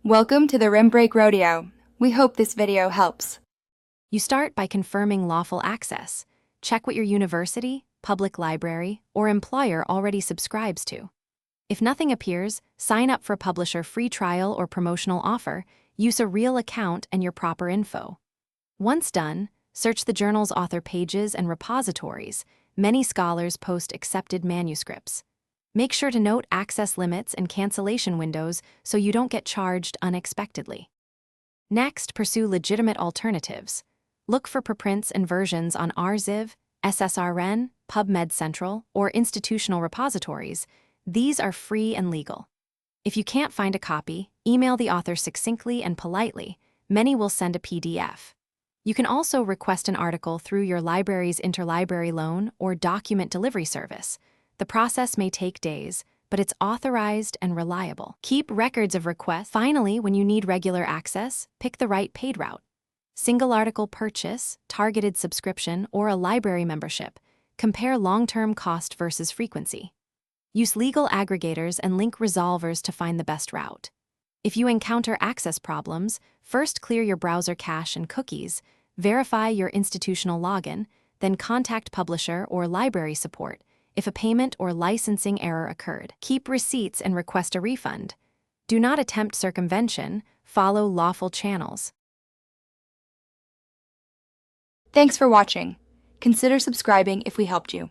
Welcome to the Rim Break Rodeo. We hope this video helps. You start by confirming lawful access. Check what your university, public library, or employer already subscribes to. If nothing appears, sign up for a publisher free trial or promotional offer. Use a real account and your proper info. Once done, search the journal's author pages and repositories. Many scholars post accepted manuscripts. Make sure to note access limits and cancellation windows so you don't get charged unexpectedly. Next, pursue legitimate alternatives. Look for preprints and versions on RZiv, SSRN, PubMed Central, or institutional repositories. These are free and legal. If you can't find a copy, email the author succinctly and politely. Many will send a PDF. You can also request an article through your library's interlibrary loan or document delivery service. The process may take days, but it's authorized and reliable. Keep records of requests. Finally, when you need regular access, pick the right paid route. Single article purchase, targeted subscription, or a library membership. Compare long-term cost versus frequency. Use legal aggregators and link resolvers to find the best route. If you encounter access problems, first clear your browser cache and cookies, verify your institutional login, then contact publisher or library support if a payment or licensing error occurred. Keep receipts and request a refund. Do not attempt circumvention. Follow lawful channels. Thanks for watching. Consider subscribing if we helped you.